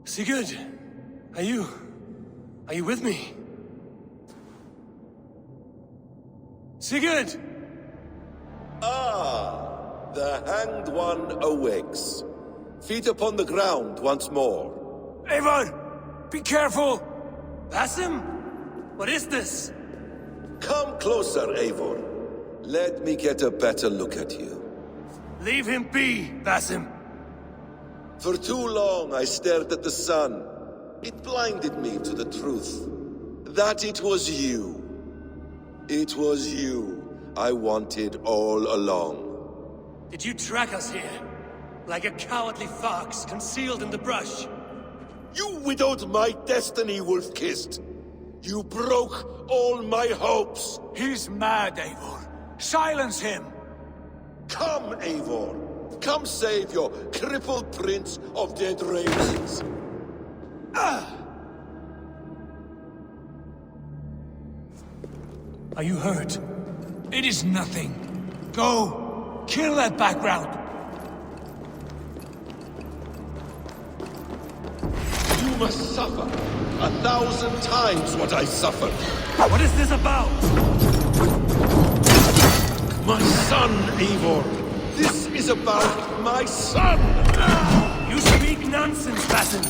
Sigurd, are you with me? Sigurd! Ah, the Hanged One awakes. Feet upon the ground once more. Eivor! Be careful! Basim? What is this? Come closer, Eivor. Let me get a better look at you. Leave him be, Basim. For too long I stared at the sun. It blinded me to the truth. That it was you. It was you I wanted all along. Did you track us here? Like a cowardly fox concealed in the brush? You widowed my destiny, Wolf-Kissed. You broke all my hopes. He's mad, Eivor. Silence him! Come, Eivor. Come save your crippled prince of dead races. Are you hurt? It is nothing. Go! Kill that background! You must suffer 1,000 times what I suffered. What is this about? My son, Eivor. This is about my son! You speak nonsense, Basim.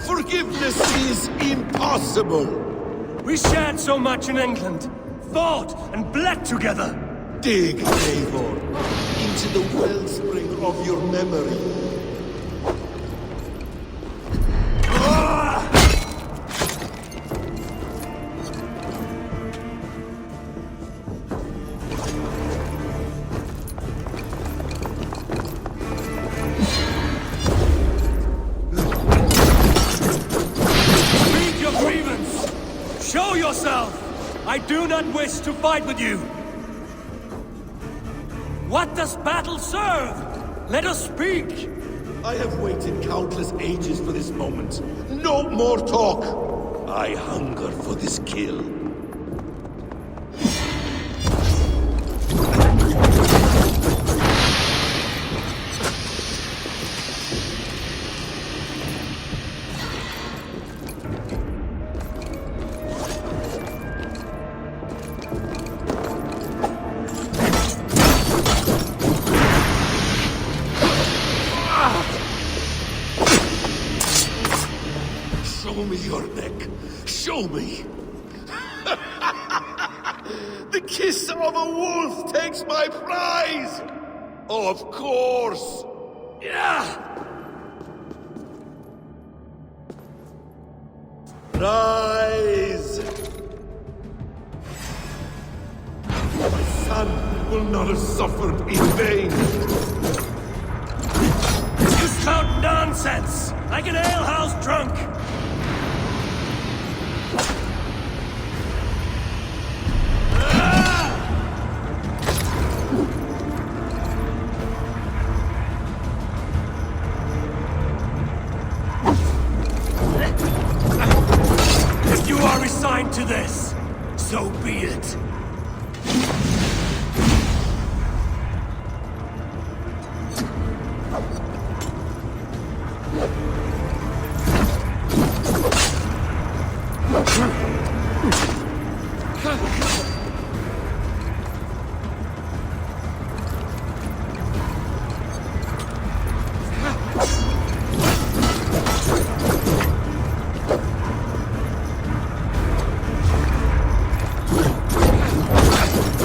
Forgiveness is impossible! We shared so much in England, fought and bled together. Dig, Eivor, into the wellspring of your memory. Read your grievance. Show yourself. I do not wish to fight with you. What does battle serve? Let us speak! I have waited countless ages for this moment. No more talk! I hunger for this kill. Show me your neck. Show me. The kiss of a wolf takes my prize. Of course. Yeah! Rise. My son will not have suffered in vain. You spout nonsense! Like an alehouse drunk! If you are resigned to this, so be it.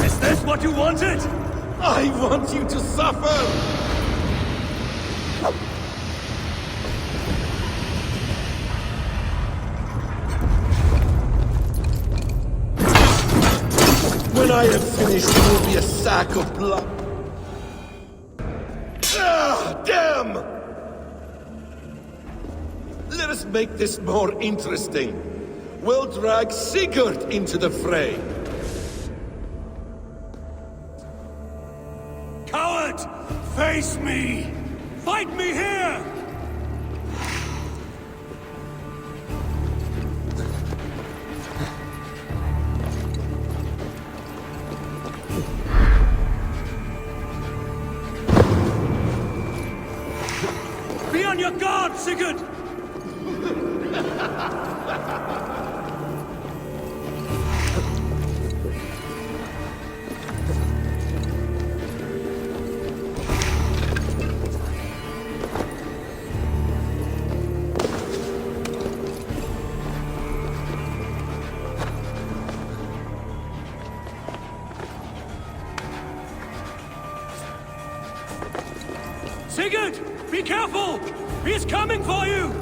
Is this what you wanted? I want you to suffer. When I am finished, you will be a sack of blood. Ah, damn! Let us make this more interesting. We'll drag Sigurd into the fray. Coward! Face me! Fight me here! Sigurd! Sigurd! Be careful! He's coming for you!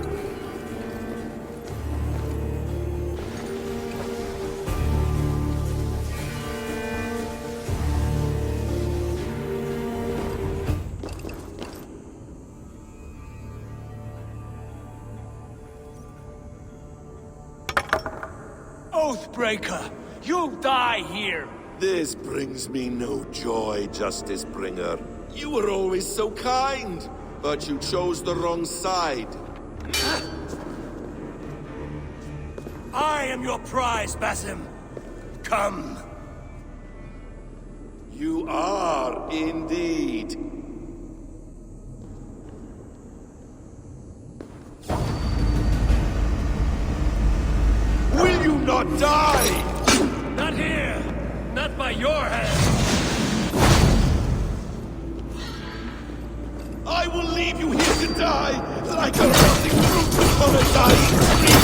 Oathbreaker! You'll die here! This brings me no joy, Justice Bringer. You were always so kind, but you chose the wrong side. I am your prize, Basim. Come. You are indeed. Will you not die? Not here! Not by your hand! I will leave you here to die, like a rotting fruit upon a dying tree!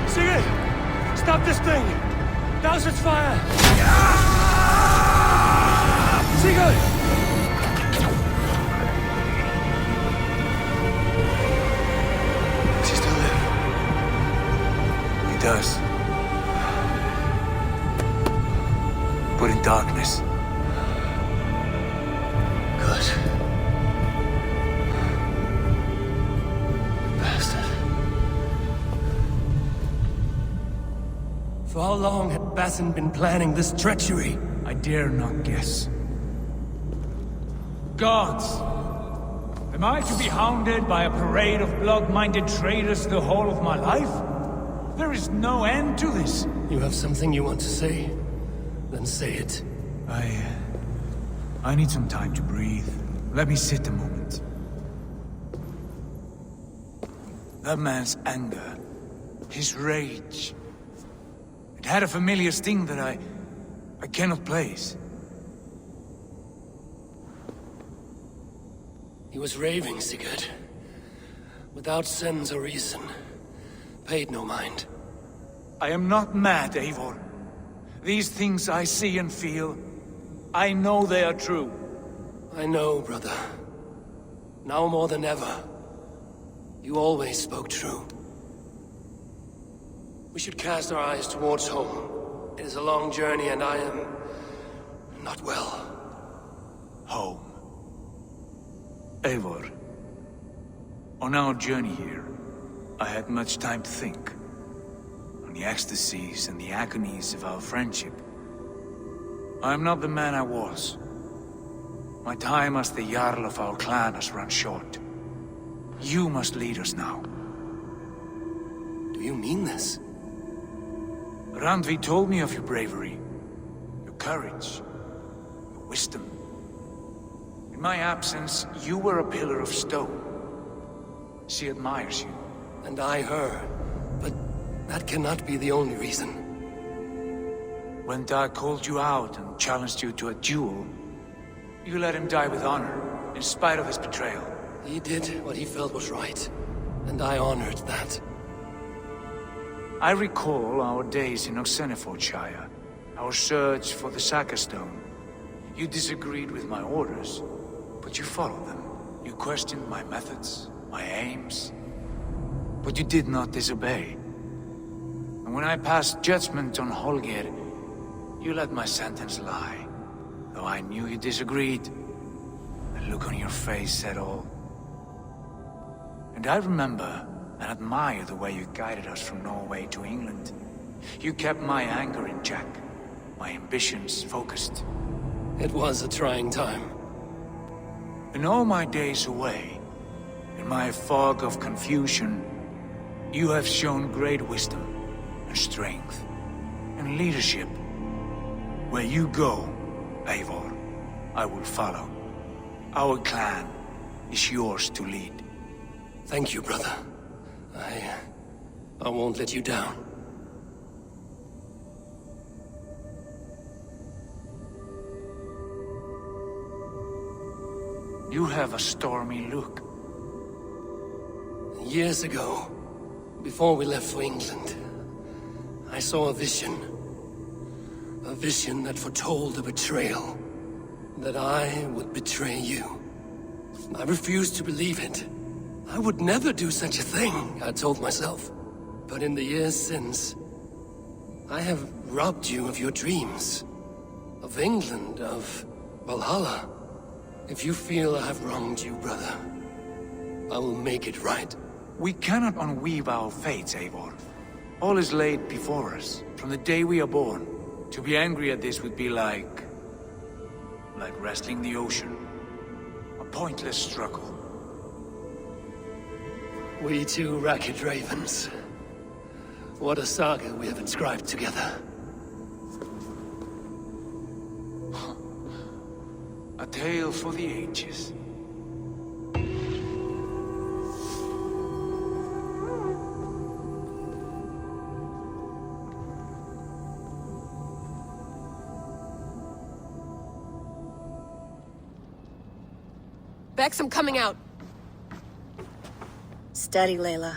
Sigurd! Stop this thing! Douse its fire! Sigurd! Does he still live? He does. But in darkness. Good. Bastard. For how long had Basim been planning this treachery? I dare not guess. Gods! Am I to be hounded by a parade of blood-minded traitors the whole of my life? There is no end to this. You have something you want to say? Then say it. I need some time to breathe. Let me sit a moment. That man's anger, his rage, it had a familiar sting that I cannot place. He was raving, Sigurd. Without sense or reason. Paid no mind. I am not mad, Eivor. These things I see and feel, I know they are true. I know, brother. Now more than ever. You always spoke true. We should cast our eyes towards home. It is a long journey and I am... not well. Home. Eivor, on our journey here, I had much time to think. On the ecstasies and the agonies of our friendship. I am not the man I was. My time as the Jarl of our clan has run short. You must lead us now. Do you mean this? Randvi told me of your bravery, your courage, your wisdom. In my absence, you were a pillar of stone. She admires you. And I her. But that cannot be the only reason. When Dag called you out and challenged you to a duel, you let him die with honor, in spite of his betrayal. He did what he felt was right. And I honored that. I recall our days in Oxenfordshire, our search for the Saka Stone. You disagreed with my orders, but you followed them. You questioned my methods, my aims, but you did not disobey. And when I passed judgment on Holger, you let my sentence lie, though I knew you disagreed. The look on your face said all. And I remember and admire the way you guided us from Norway to England. You kept my anger in check, my ambitions focused. It was a trying time. In all my days away, in my fog of confusion, you have shown great wisdom and strength and leadership. Where you go, Eivor, I will follow. Our clan is yours to lead. Thank you, brother. I won't let you down. You have a stormy look. Years ago, before we left for England, I saw a vision. A vision that foretold a betrayal. That I would betray you. I refused to believe it. I would never do such a thing, I told myself. But in the years since, I have robbed you of your dreams. Of England, of Valhalla. If you feel I have wronged you, brother, I will make it right. We cannot unweave our fates, Eivor. All is laid before us, from the day we are born. To be angry at this would be like wrestling the ocean. A pointless struggle. We two ragged ravens. What a saga we have inscribed together. A tale for the ages. Bex, I'm coming out. Steady, Layla.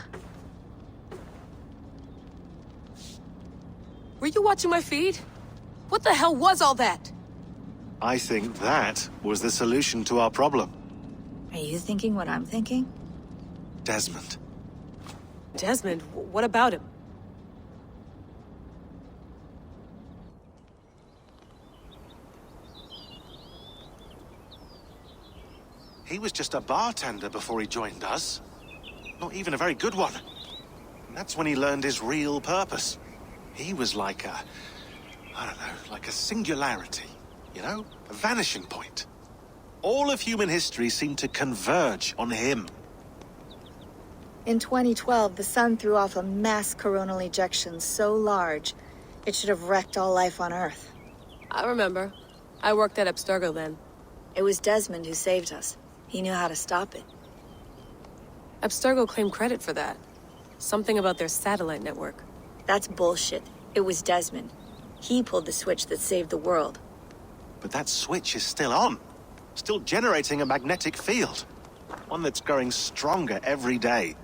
Were you watching my feed? What the hell was all that? I think that was the solution to our problem. Are you thinking what I'm thinking? Desmond. Desmond, what about him? He was just a bartender before he joined us. Not even a very good one. And that's when he learned his real purpose. He was like a... I don't know, like a singularity. You know? A vanishing point. All of human history seemed to converge on him. In 2012, the sun threw off a mass coronal ejection so large, it should have wrecked all life on Earth. I remember. I worked at Abstergo then. It was Desmond who saved us. He knew how to stop it. Abstergo claimed credit for that. Something about their satellite network. That's bullshit. It was Desmond. He pulled the switch that saved the world. But that switch is still on. Still generating a magnetic field. One that's growing stronger every day.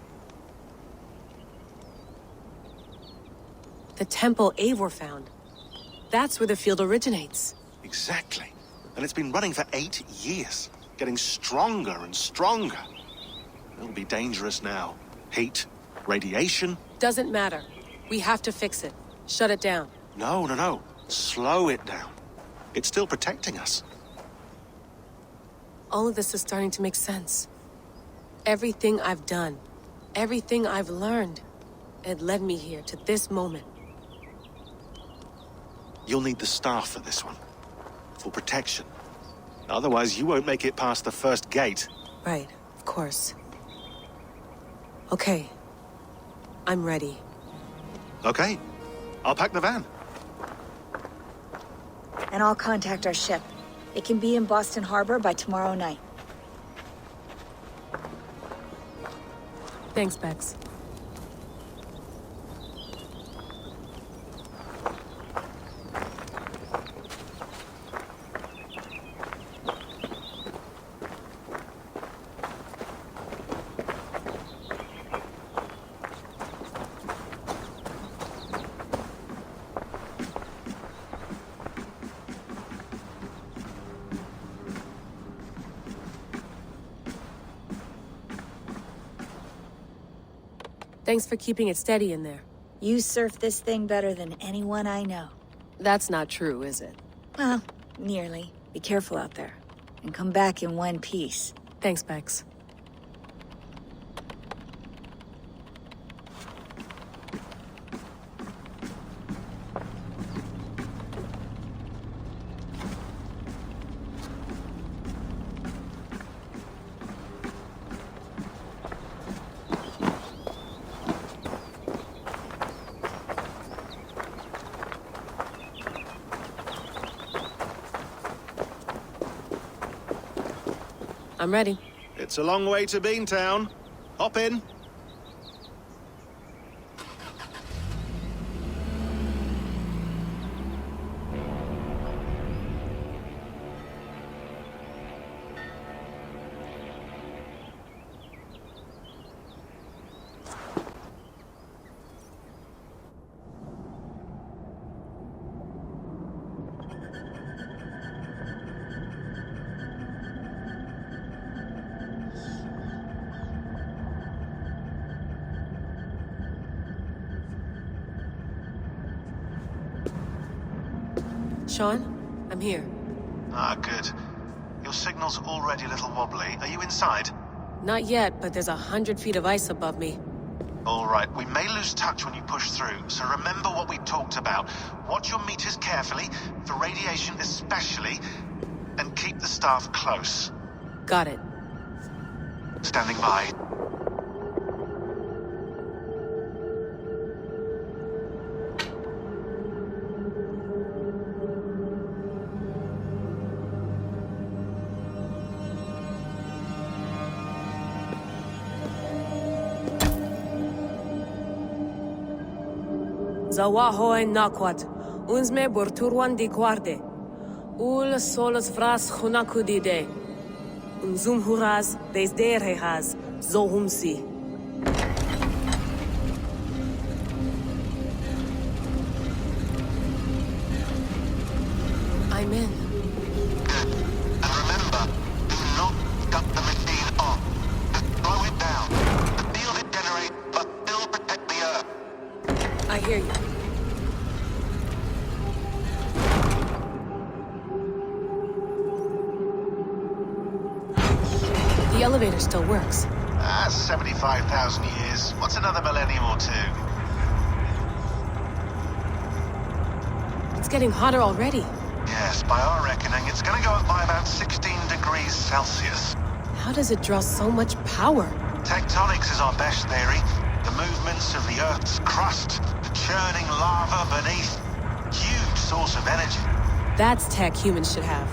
The temple Eivor found. That's where the field originates. Exactly. And it's been running for 8 years. Getting stronger and stronger. It'll be dangerous now. Heat, radiation. Doesn't matter. We have to fix it. Shut it down. No. Slow it down. It's still protecting us. All of this is starting to make sense. Everything I've done, everything I've learned, it led me here to this moment. You'll need the staff for this one. For protection. Otherwise, you won't make it past the first gate. Right, of course. Okay. I'm ready. Okay. I'll pack the van. And I'll contact our ship. It can be in Boston Harbor by tomorrow night. Thanks, Bex. Thanks for keeping it steady in there. You surf this thing better than anyone I know. That's not true, is it? Well, nearly. Be careful out there. And come back in one piece. Thanks, Bex. I'm ready. It's a long way to Beantown. Hop in. Sean, I'm here. Ah, good. Your signal's already a little wobbly. Are you inside? Not yet, but there's 100 feet of ice above me. All right, we may lose touch when you push through, so remember what we talked about. Watch your meters carefully, for radiation especially, and keep the staff close. Got it. Standing by. Zawaho en nakwat, unsme burturwan di guarde. Ul solos vras hunakudide. Unzum huraz, desderehaz, zohumsi. I'm in. And remember, do not cut the machine off. Just slow it down. The field it generates, but still protect the Earth. I hear you. The elevator still works. 75,000 years. What's another millennium or two? It's getting hotter already. Yes, by our reckoning, it's gonna go up by about 16 degrees Celsius. How does it draw so much power? Tectonics is our best theory. The movements of the Earth's crust, the churning lava beneath. Huge source of energy. That's tech humans should have.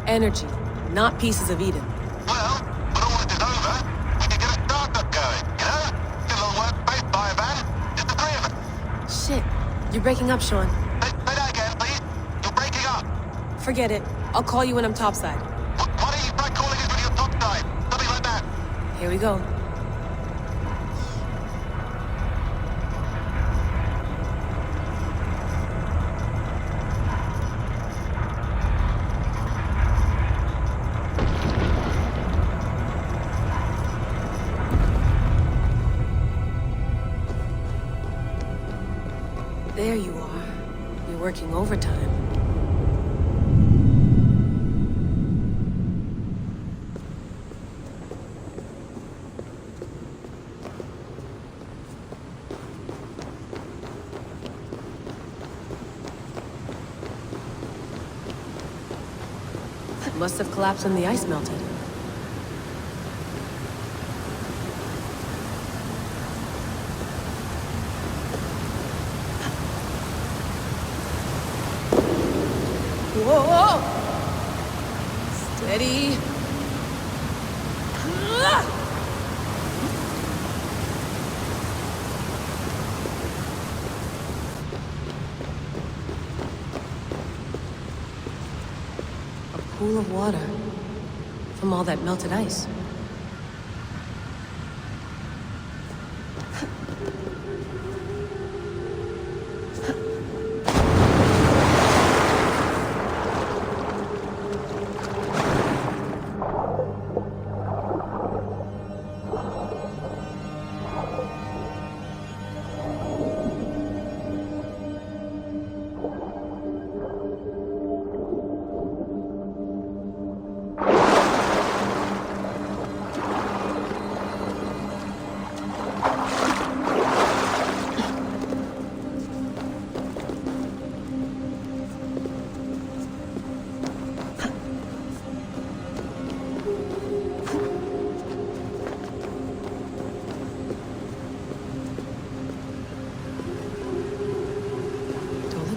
Energy, not pieces of Eden. Well, when all this is over, we can get a startup going, you know? Get a little workspace, buy a van, just the three of us. Shit, you're breaking up, Sean. Say that again, please. You're breaking up. Forget it. I'll call you when I'm topside. Why don't you try calling us when you're topside? Something like that. Here we go. There you are. You're working overtime. It must have collapsed when the ice melted. Whoa! Steady. A pool of water from all that melted ice.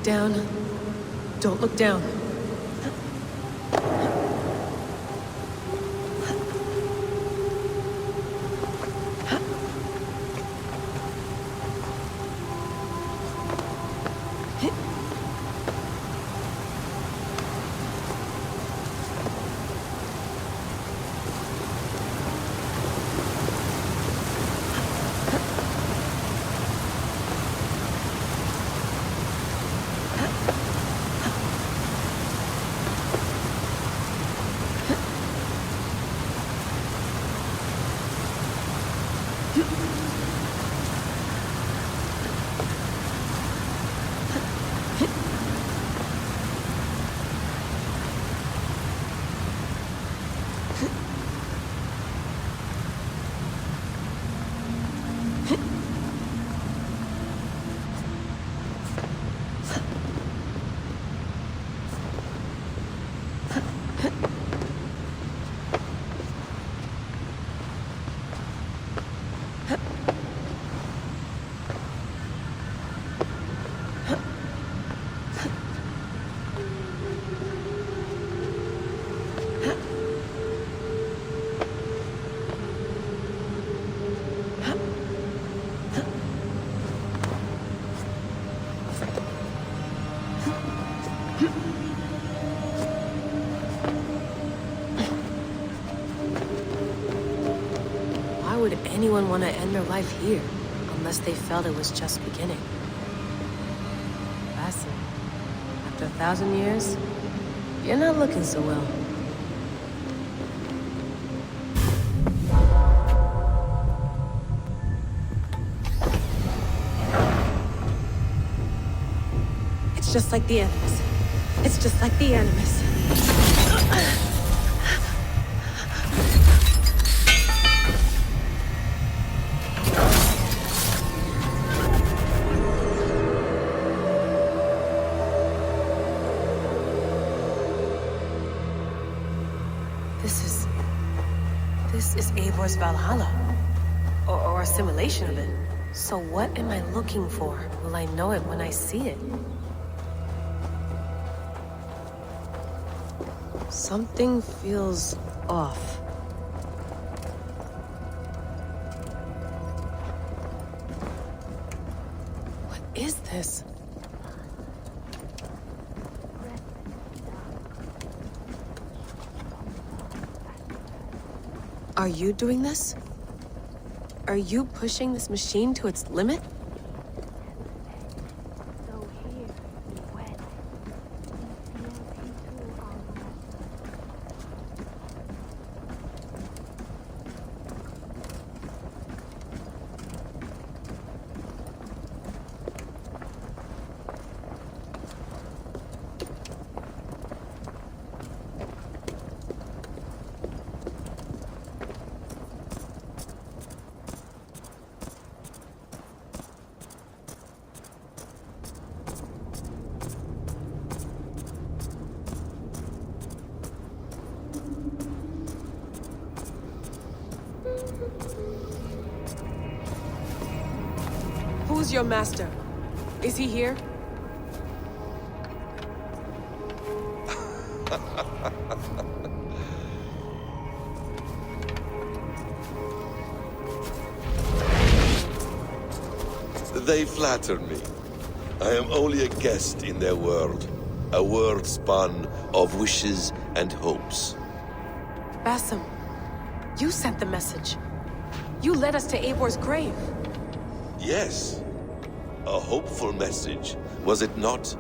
Down. Don't look down. Why would anyone want to end their life here, unless they felt it was just beginning? Basim, after 1,000 years, you're not looking so well. It's just like the Animus. It's just like the Animus. This is Eivor's Valhalla. Or a simulation of it. So what am I looking for? Will I know it when I see it? Something feels off. What is this? Are you doing this? Are you pushing this machine to its limit? Who's your master? Is he here? They flatter me. I am only a guest in their world. A world spun of wishes and hopes. Basim, you sent the message. You led us to Eivor's grave. Yes. A hopeful message, was it not?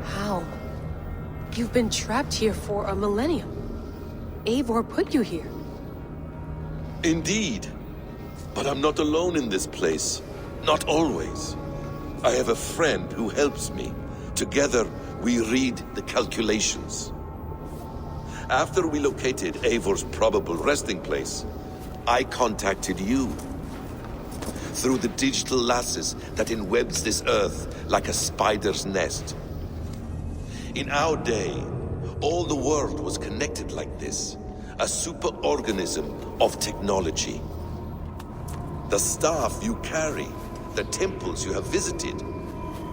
How? You've been trapped here for a millennium. Eivor put you here. Indeed. But I'm not alone in this place. Not always. I have a friend who helps me. Together, we read the calculations. After we located Eivor's probable resting place, I contacted you. Through the digital lasses that enwebs this earth like a spider's nest. In our day, all the world was connected like this. A superorganism of technology. The staff you carry, the temples you have visited,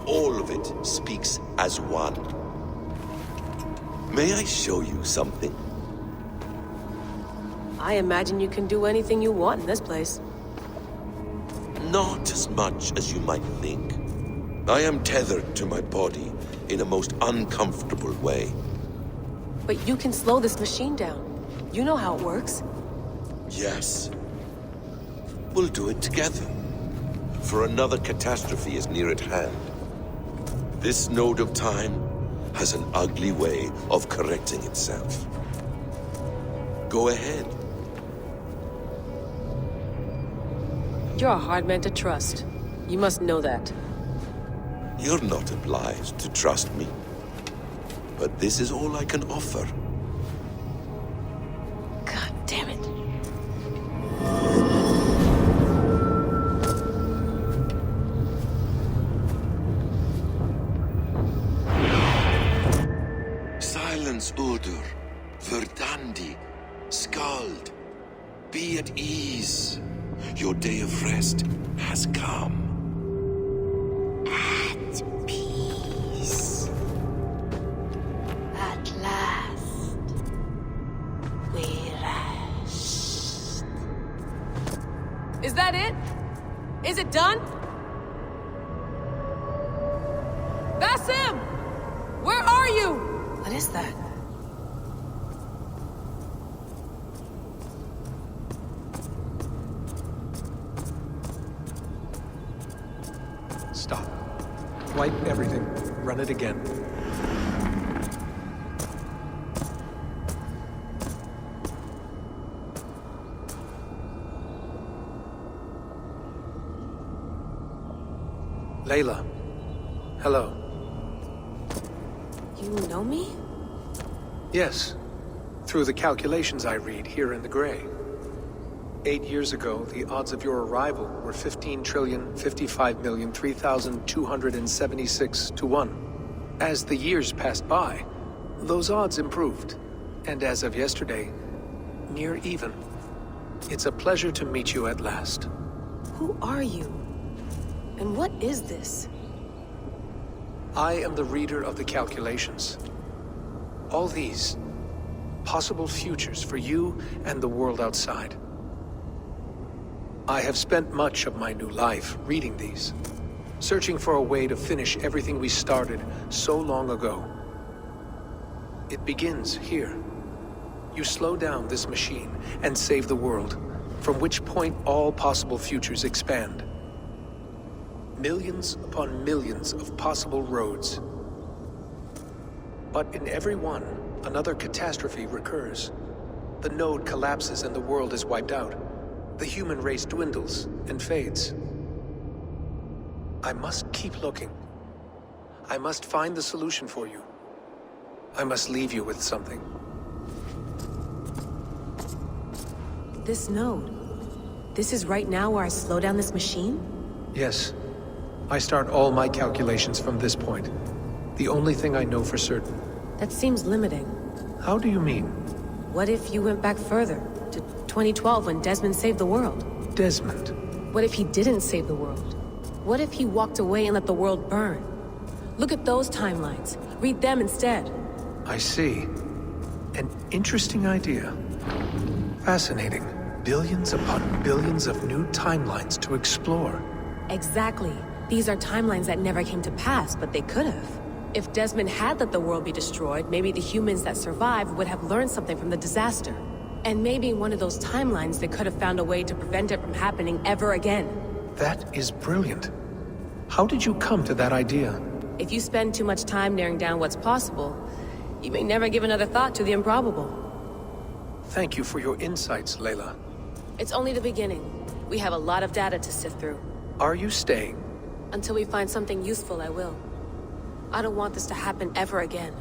all of it speaks as one. May I show you something? I imagine you can do anything you want in this place. Not as much as you might think. I am tethered to my body in a most uncomfortable way. But you can slow this machine down. You know how it works. Yes. We'll do it together. For another catastrophe is near at hand. This node of time has an ugly way of correcting itself. Go ahead. You're a hard man to trust. You must know that. You're not obliged to trust me. But this is all I can offer. God damn it. Silence, Udur. Verdandi. Skald. Be at ease. Your day of rest has come. At peace. At last. We rest. Is that it? Is it done? Basim! Where are you? What is that? Stop. Wipe everything. Run it again. Layla. Hello. You know me? Yes. Through the calculations I read here in the gray. 8 years ago, the odds of your arrival were 15,055,003,276 to 1. As the years passed by, those odds improved. And as of yesterday, near even. It's a pleasure to meet you at last. Who are you? And what is this? I am the reader of the calculations. All these, possible futures for you and the world outside. I have spent much of my new life reading these, searching for a way to finish everything we started so long ago. It begins here. You slow down this machine and save the world, from which point all possible futures expand. Millions upon millions of possible roads. But in every one, another catastrophe recurs. The node collapses and the world is wiped out. The human race dwindles and fades. I must keep looking. I must find the solution for you. I must leave you with something. This node. This is right now where I slow down this machine? Yes. I start all my calculations from this point. The only thing I know for certain. That seems limiting. How do you mean? What if you went back further, to 2012 when Desmond saved the world? Desmond. What if he didn't save the world? What if he walked away and let the world burn? Look at those timelines. Read them instead. I see. An interesting idea. Fascinating. Billions upon billions of new timelines to explore. Exactly. These are timelines that never came to pass, but they could have. If Desmond had let the world be destroyed, maybe the humans that survived would have learned something from the disaster. And maybe in one of those timelines they could have found a way to prevent it from happening ever again. That is brilliant. How did you come to that idea? If you spend too much time narrowing down what's possible, you may never give another thought to the improbable. Thank you for your insights, Layla. It's only the beginning. We have a lot of data to sift through. Are you staying? Until we find something useful, I will. I don't want this to happen ever again.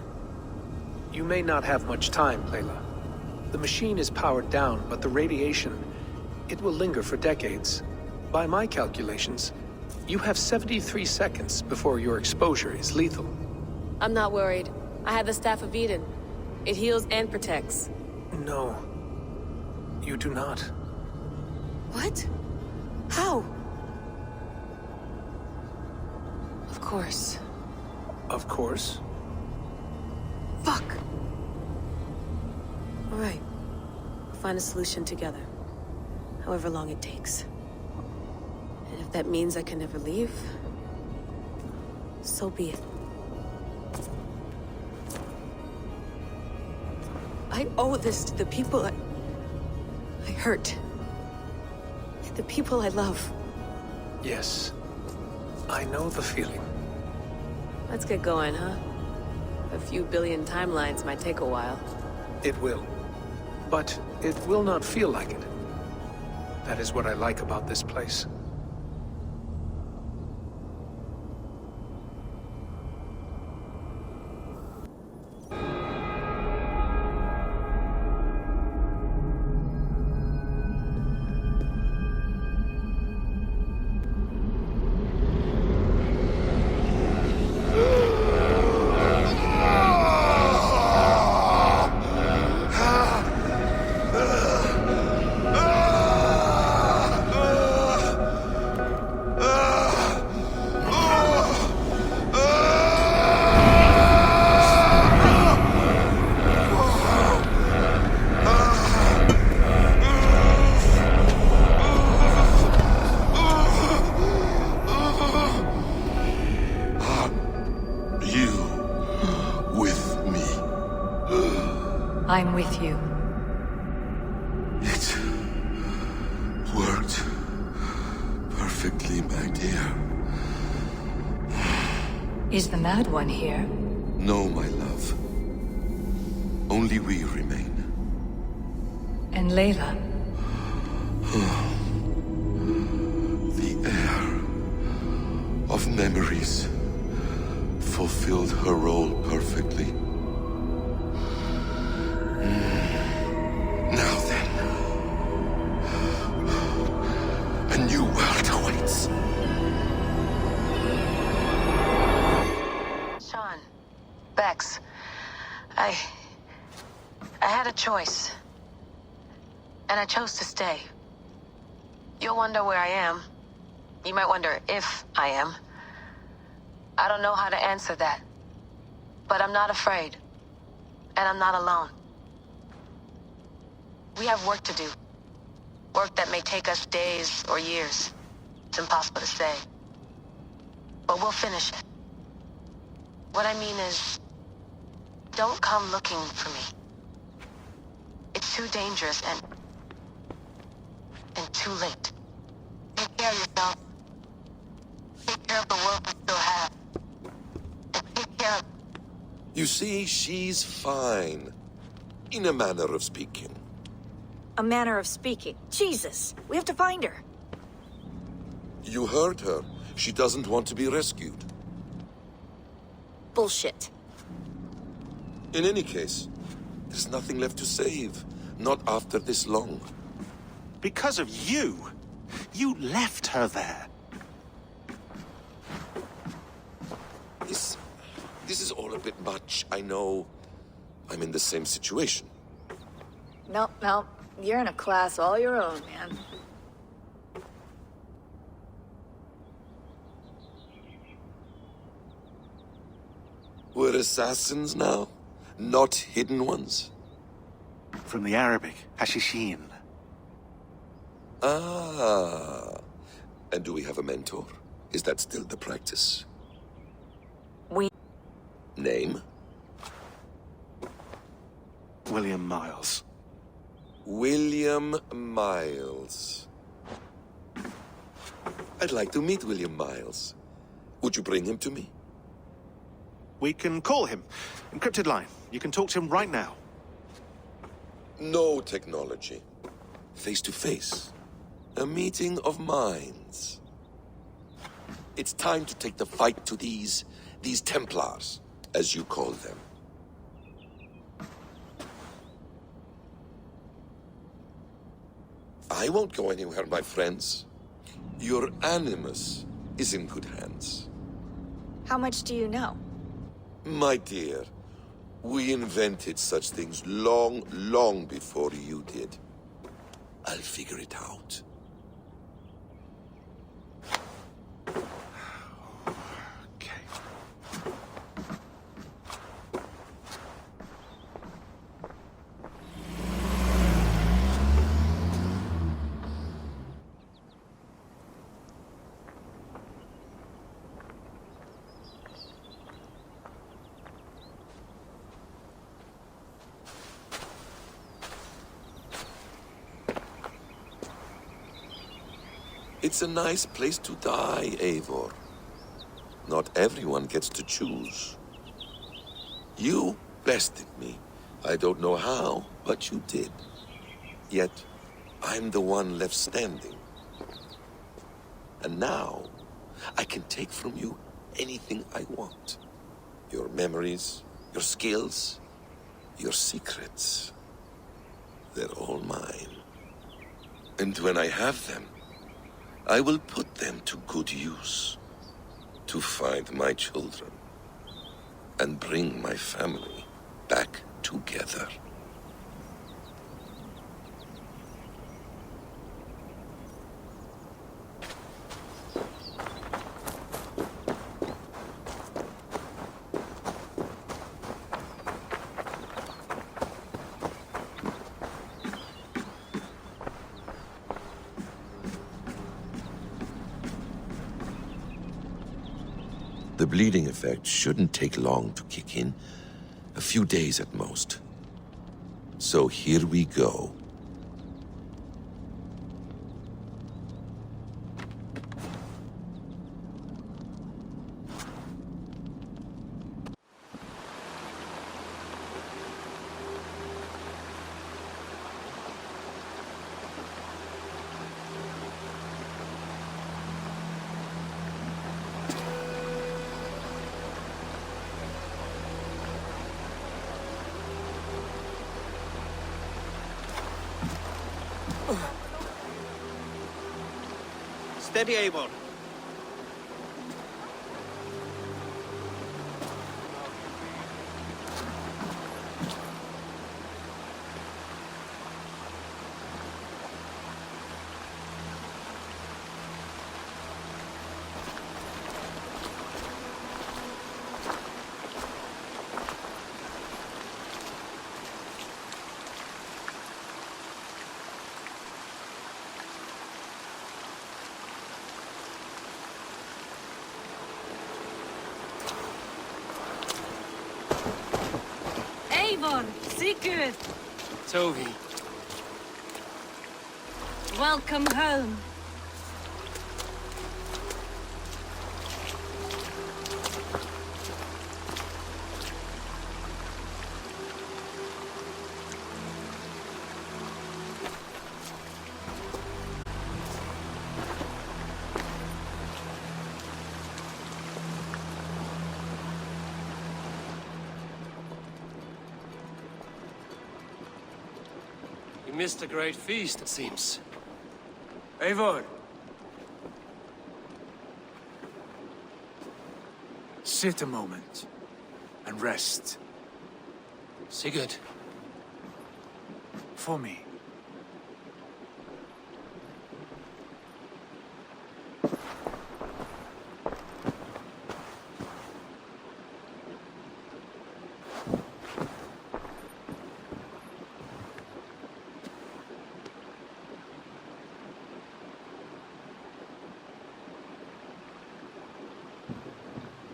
You may not have much time, Layla. The machine is powered down, but the radiation, it will linger for decades. By my calculations, you have 73 seconds before your exposure is lethal. I'm not worried. I have the Staff of Eden. It heals and protects. No. You do not. What? How? Of course. Of course. Fuck! All right. We'll find a solution together. However long it takes. And if that means I can never leave, so be it. I owe this to the people I hurt. And the people I love. Yes. I know the feeling. Let's get going, huh? A few billion timelines might take a while. It will. But it will not feel like it. That is what I like about this place. I'm with you. It worked perfectly, my dear. Is the Mad One here? No, my love. Only we remain. And Layla? The air of memories fulfilled her role perfectly. Now then, a new world awaits. Sean, Bex, I had a choice. And I chose to stay. You'll wonder where I am. You might wonder if I am. I don't know how to answer that. But I'm not afraid. And I'm not alone. We have work to do. Work that may take us days or years. It's impossible to say. But we'll finish it. What I mean is, don't come looking for me. It's too dangerous and too late. Take care of yourself. Take care of the world we still have. And take care of... You see, she's fine. In a manner of speaking. A manner of speaking. Jesus, we have to find her. You heard her. She doesn't want to be rescued. Bullshit. In any case, there's nothing left to save. Not after this long. Because of you. You left her there. This is all a bit much. I know. I'm in the same situation. Nope. You're in a class all your own, man. We're assassins now? Not hidden ones? From the Arabic, Hashishin. Ah. And do we have a mentor? Is that still the practice? Name? William Miles. William Miles. I'd like to meet William Miles. Would you bring him to me? We can call him. Encrypted line. You can talk to him right now. No technology. Face to face. A meeting of minds. It's time to take the fight to these Templars, as you call them. I won't go anywhere, my friends. Your animus is in good hands. How much do you know? My dear, we invented such things long before you did. I'll figure it out. Okay. It's a nice place to die, Eivor. Not everyone gets to choose. You bested me. I don't know how, but you did. Yet, I'm the one left standing. And now, I can take from you anything I want. Your memories, your skills, your secrets. They're all mine. And when I have them, I will put them to good use. To find my children. And bring my family back together. The bleeding effect shouldn't take long to kick in. A few days at most. So here we go. Steady, Eivor. Eivor, Sigurd, Tovi. welcome home. You missed a great feast, it seems. Eivor! Sit a moment and rest. Sigurd. For me.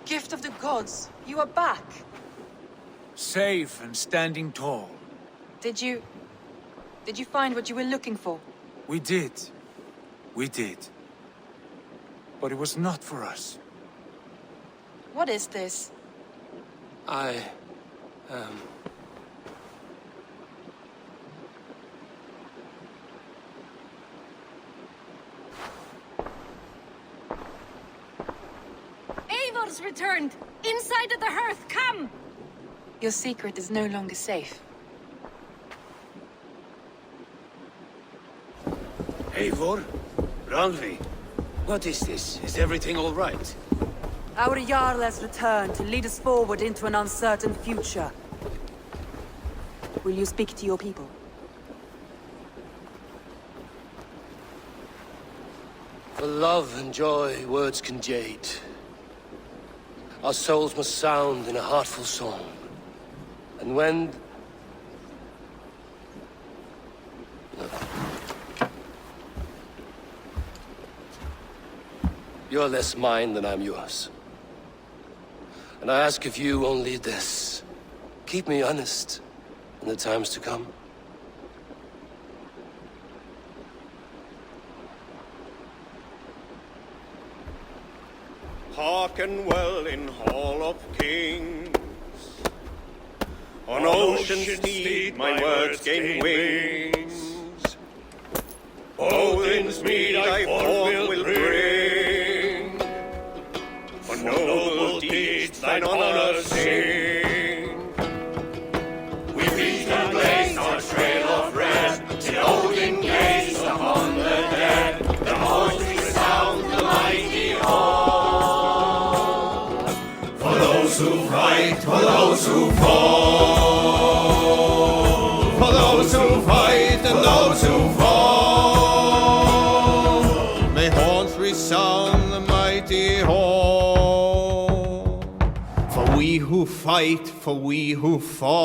Gift of the gods, you are back. Safe and standing tall. Did you find what you were looking for? We did. We did. But it was not for us. What is this? Eivor's returned! Inside of the hearth, come! Your secret is no longer safe. Eivor? Randvi? What is this? Is everything all right? Our Jarl has returned to lead us forward into an uncertain future. Will you speak to your people? For love and joy, words can jade. Our souls must sound in a heartful song. And when... You're less mine than I'm yours. And I ask of you only this. Keep me honest in the times to come. Hearken well in Hall of Kings. On ocean's steed my words gain wings. Odin's mead I forth will bring. For noble deeds thine honor sing. We reach and blaze our trail of red, till Odin gaze upon the dead. The voice resound the mighty hall. For those who fight, for those who fall. For those who fight and those who fall. May horns resound the mighty hall. For we who fight, for we who fall.